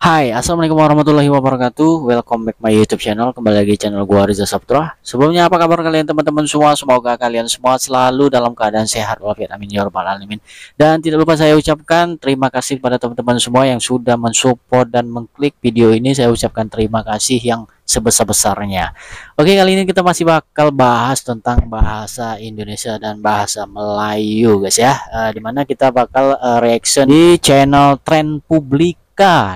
Hai, assalamualaikum warahmatullahi wabarakatuh. Welcome back my YouTube channel. Kembali lagi channel gua Riza Saputra. Sebelumnya apa kabar kalian teman-teman semua? Semoga kalian semua selalu dalam keadaan sehat walafiat, amin ya rabbal alamin. Dan tidak lupa saya ucapkan terima kasih kepada teman-teman semua yang sudah mensupport dan mengklik video ini. Saya ucapkan terima kasih yang sebesar-besarnya. Oke, kali ini kita masih bakal bahas tentang bahasa Indonesia dan bahasa Melayu, guys ya. Dimana kita bakal reaction di channel Tren Publik,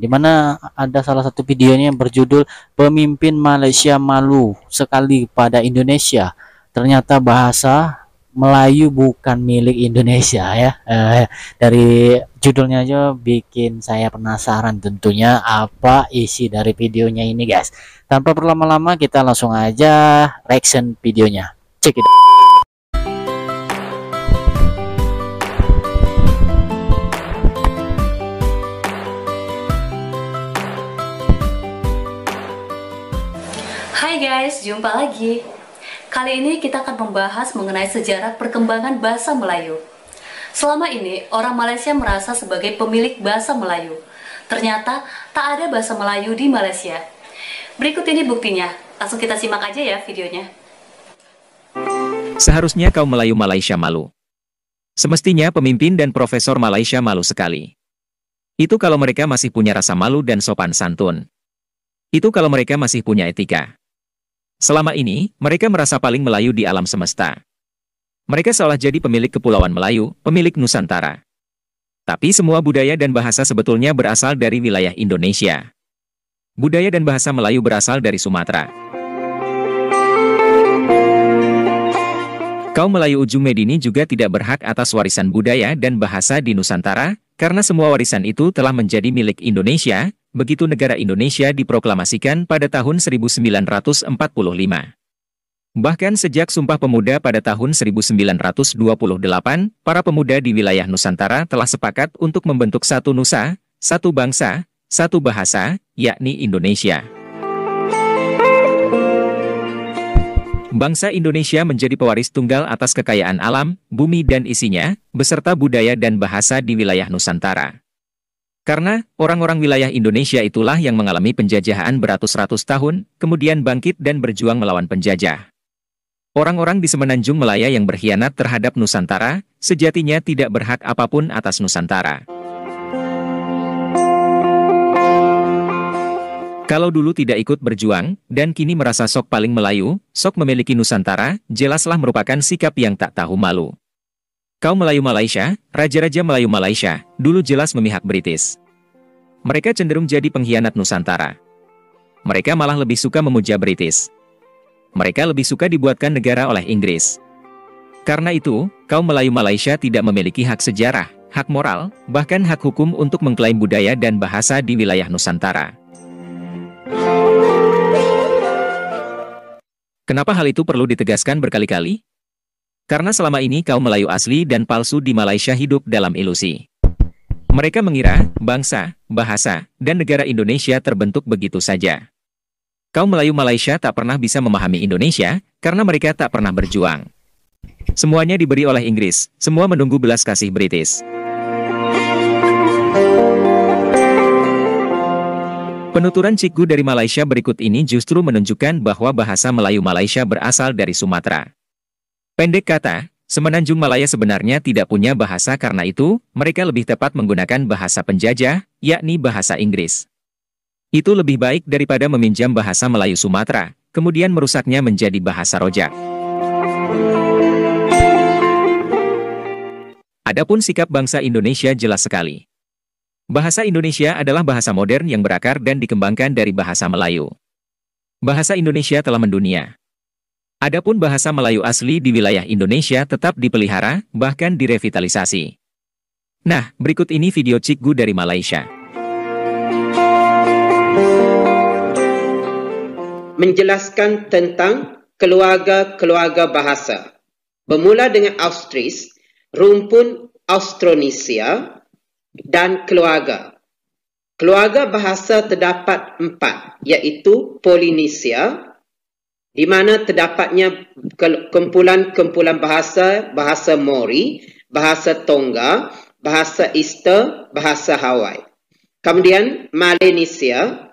di mana ada salah satu videonya yang berjudul Pemimpin Malaysia Malu Sekali pada Indonesia. Ternyata bahasa Melayu bukan milik Indonesia ya. Dari judulnya aja bikin saya penasaran tentunya apa isi dari videonya ini, guys. Tanpa berlama-lama kita langsung aja reaction videonya. Check it out. Hai guys, jumpa lagi. Kali ini kita akan membahas mengenai sejarah perkembangan bahasa Melayu. Selama ini, orang Malaysia merasa sebagai pemilik bahasa Melayu. Ternyata, tak ada bahasa Melayu di Malaysia. Berikut ini buktinya. Langsung kita simak aja ya videonya. Seharusnya kaum Melayu Malaysia malu. Semestinya pemimpin dan profesor Malaysia malu sekali. Itu kalau mereka masih punya rasa malu dan sopan santun. Itu kalau mereka masih punya etika. Selama ini, mereka merasa paling Melayu di alam semesta. Mereka seolah jadi pemilik Kepulauan Melayu, pemilik Nusantara. Tapi semua budaya dan bahasa sebetulnya berasal dari wilayah Indonesia. Budaya dan bahasa Melayu berasal dari Sumatera. Kaum Melayu Ujung Medini juga tidak berhak atas warisan budaya dan bahasa di Nusantara, karena semua warisan itu telah menjadi milik Indonesia, begitu negara Indonesia diproklamasikan pada tahun 1945. Bahkan sejak Sumpah Pemuda pada tahun 1928, para pemuda di wilayah Nusantara telah sepakat untuk membentuk satu nusa, satu bangsa, satu bahasa, yakni Indonesia. Bangsa Indonesia menjadi pewaris tunggal atas kekayaan alam, bumi dan isinya, beserta budaya dan bahasa di wilayah Nusantara. Karena orang-orang wilayah Indonesia itulah yang mengalami penjajahan beratus-ratus tahun, kemudian bangkit dan berjuang melawan penjajah. Orang-orang di Semenanjung Malaya yang berkhianat terhadap Nusantara, sejatinya tidak berhak apapun atas Nusantara. Kalau dulu tidak ikut berjuang, dan kini merasa sok paling Melayu, sok memiliki Nusantara, jelaslah merupakan sikap yang tak tahu malu. Kaum Melayu Malaysia, Raja-Raja Melayu Malaysia, dulu jelas memihak British. Mereka cenderung jadi pengkhianat Nusantara. Mereka malah lebih suka memuja British. Mereka lebih suka dibuatkan negara oleh Inggris. Karena itu, kaum Melayu Malaysia tidak memiliki hak sejarah, hak moral, bahkan hak hukum untuk mengklaim budaya dan bahasa di wilayah Nusantara. Kenapa hal itu perlu ditegaskan berkali-kali? Karena selama ini kaum Melayu asli dan palsu di Malaysia hidup dalam ilusi. Mereka mengira bangsa, bahasa, dan negara Indonesia terbentuk begitu saja. Kaum Melayu Malaysia tak pernah bisa memahami Indonesia karena mereka tak pernah berjuang. Semuanya diberi oleh Inggris, semua menunggu belas kasih British. Penuturan Cikgu dari Malaysia berikut ini justru menunjukkan bahwa bahasa Melayu Malaysia berasal dari Sumatera. Pendek kata, Semenanjung Malaya sebenarnya tidak punya bahasa, karena itu, mereka lebih tepat menggunakan bahasa penjajah, yakni bahasa Inggris. Itu lebih baik daripada meminjam bahasa Melayu Sumatera, kemudian merusaknya menjadi bahasa rojak. Adapun sikap bangsa Indonesia jelas sekali. Bahasa Indonesia adalah bahasa modern yang berakar dan dikembangkan dari bahasa Melayu. Bahasa Indonesia telah mendunia. Adapun bahasa Melayu asli di wilayah Indonesia tetap dipelihara, bahkan direvitalisasi. Nah, berikut ini video Cikgu dari Malaysia. Menjelaskan tentang keluarga-keluarga bahasa. Bermula dengan Austris, rumpun Austronesia, dan keluarga. Keluarga bahasa terdapat 4, iaitu Polinesia, di mana terdapatnya kumpulan-kumpulan bahasa, bahasa Mori, bahasa Tonga, bahasa Easter, bahasa Hawaii. Kemudian Melanesia,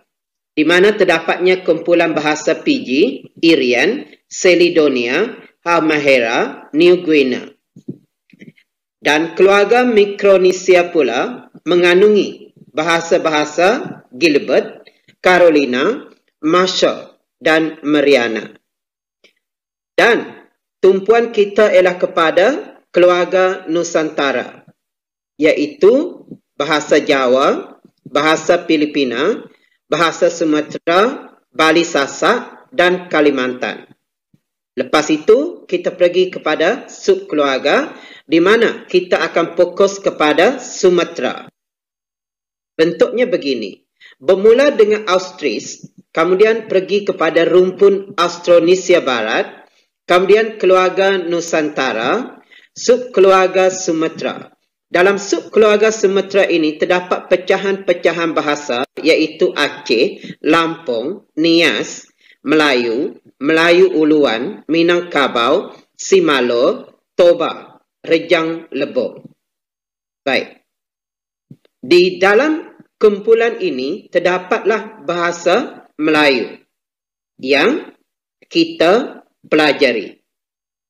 di mana terdapatnya kumpulan bahasa Fiji, Irian, Caledonia, Halmahera, New Guinea. Dan keluarga Mikronesia pula mengandungi bahasa-bahasa Gilbert, Carolina, Marshall, dan Mariana. Dan tumpuan kita ialah kepada keluarga Nusantara, iaitu bahasa Jawa, bahasa Filipina, bahasa Sumatera, Bali Sasak, dan Kalimantan. Lepas itu, kita pergi kepada subkeluarga di mana kita akan fokus kepada Sumatera. Bentuknya begini. Bermula dengan Austris, kemudian pergi kepada rumpun Austronesia Barat, kemudian keluarga Nusantara, subkeluarga Sumatera. Dalam subkeluarga Sumatera ini terdapat pecahan-pecahan bahasa iaitu Aceh, Lampung, Nias, Melayu, Melayu Uluan, Minangkabau, Simalo, Toba, Rejang Lebong. Baik. Di dalam kumpulan ini terdapatlah bahasa Melayu yang kita pelajari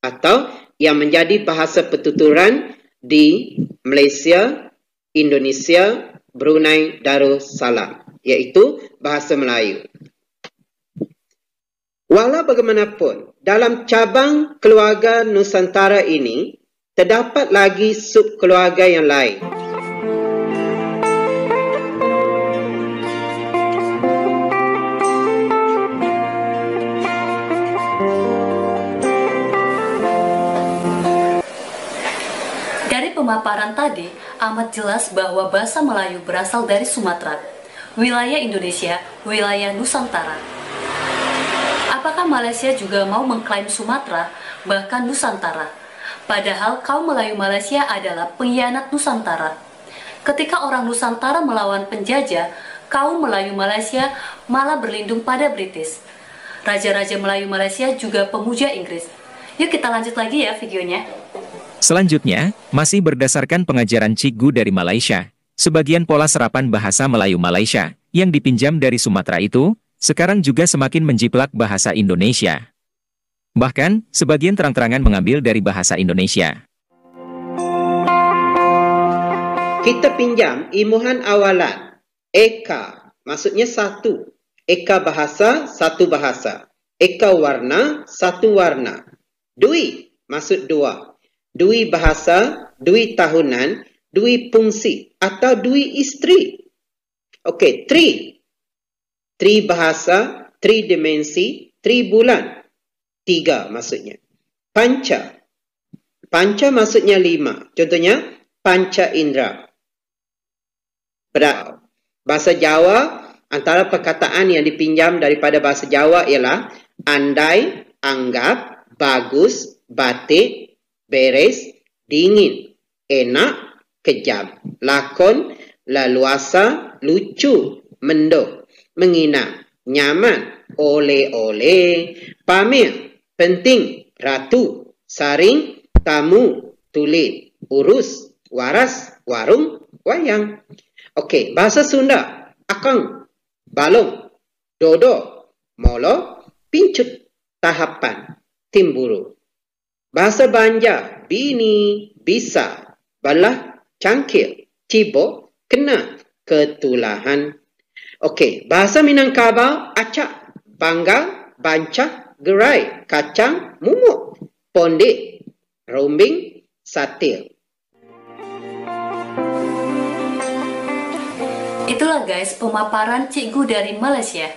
atau yang menjadi bahasa pertuturan di Malaysia, Indonesia, Brunei Darussalam, iaitu bahasa Melayu. Walau bagaimanapun, dalam cabang keluarga Nusantara ini, terdapat lagi subkeluarga yang lain. Dari pemaparan tadi, amat jelas bahwa bahasa Melayu berasal dari Sumatera, wilayah Indonesia, wilayah Nusantara. Apakah Malaysia juga mau mengklaim Sumatera, bahkan Nusantara? Padahal kaum Melayu Malaysia adalah pengkhianat Nusantara. Ketika orang Nusantara melawan penjajah, kaum Melayu Malaysia malah berlindung pada British. Raja-raja Melayu Malaysia juga pemuja Inggris. Yuk kita lanjut lagi ya videonya. Selanjutnya, masih berdasarkan pengajaran Cikgu dari Malaysia, sebagian pola serapan bahasa Melayu Malaysia yang dipinjam dari Sumatera itu, sekarang juga semakin menjiplak bahasa Indonesia. Bahkan, sebagian terang-terangan mengambil dari bahasa Indonesia. Kita pinjam ilmuhan awalan. Eka, maksudnya satu. Eka bahasa, satu bahasa. Eka warna, satu warna. Dui, maksud dua. Dui bahasa, dui tahunan, dui fungsi, atau dui istri. Okey, tri. Tri bahasa, tri dimensi, tri bulan. Tiga maksudnya. Panca. Panca maksudnya lima. Contohnya, panca indera. Bahasa Jawa, antara perkataan yang dipinjam daripada bahasa Jawa ialah andai, anggap, bagus, batik, beres, dingin, enak, kejam, lakon, leluasa, lucu, mendung, menginap, nyaman, oleh-oleh, pamer, penting, ratu, saring, tamu, tulit, urus, waras, warung, wayang. Okey, bahasa Sunda, akang, balong, dodo, molo, pincut, tahapan, timburu. Bahasa Banjar, bini, bisa, balah, cangkir, cibok, kena, ketulahan. Okey, bahasa Minangkabau, acak, bangga, bancak, gerai, kacang, mumuk, pondik, rombing, satir. Itulah guys pemaparan cikgu dari Malaysia.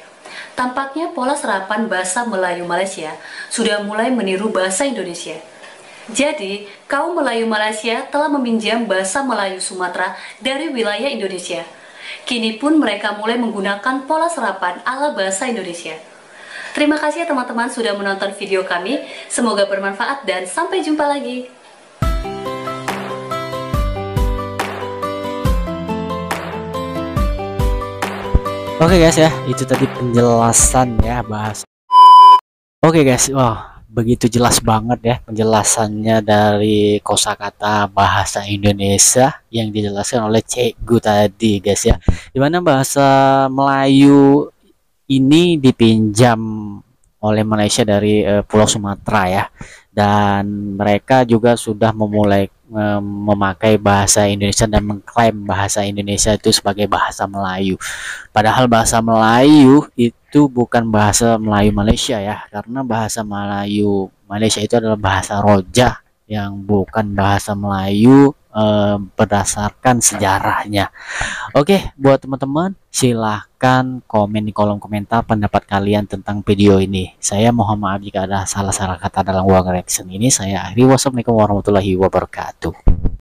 Tampaknya pola serapan bahasa Melayu Malaysia sudah mulai meniru bahasa Indonesia. Jadi, kaum Melayu Malaysia telah meminjam bahasa Melayu Sumatera dari wilayah Indonesia. Kini pun mereka mulai menggunakan pola serapan ala bahasa Indonesia. Terima kasih ya teman-teman sudah menonton video kami. Semoga bermanfaat dan sampai jumpa lagi. Oke guys ya, itu tadi penjelasan ya bahasa. Oke guys, wah begitu jelas banget ya penjelasannya dari kosakata bahasa Indonesia yang dijelaskan oleh Cikgu tadi guys ya, dimana bahasa Melayu ini dipinjam oleh Malaysia dari Pulau Sumatera ya, dan mereka juga sudah memulai memakai bahasa Indonesia dan mengklaim bahasa Indonesia itu sebagai bahasa Melayu. Padahal bahasa Melayu itu bukan bahasa Melayu Malaysia ya, karena bahasa Melayu Malaysia itu adalah bahasa Roja yang bukan bahasa Melayu berdasarkan sejarahnya. Oke, buat teman-teman silahkan komen di kolom komentar pendapat kalian tentang video ini. Saya mohon maaf jika ada salah-salah kata dalam uang reaction ini. Saya akhiri. Wassalamualaikum warahmatullahi wabarakatuh.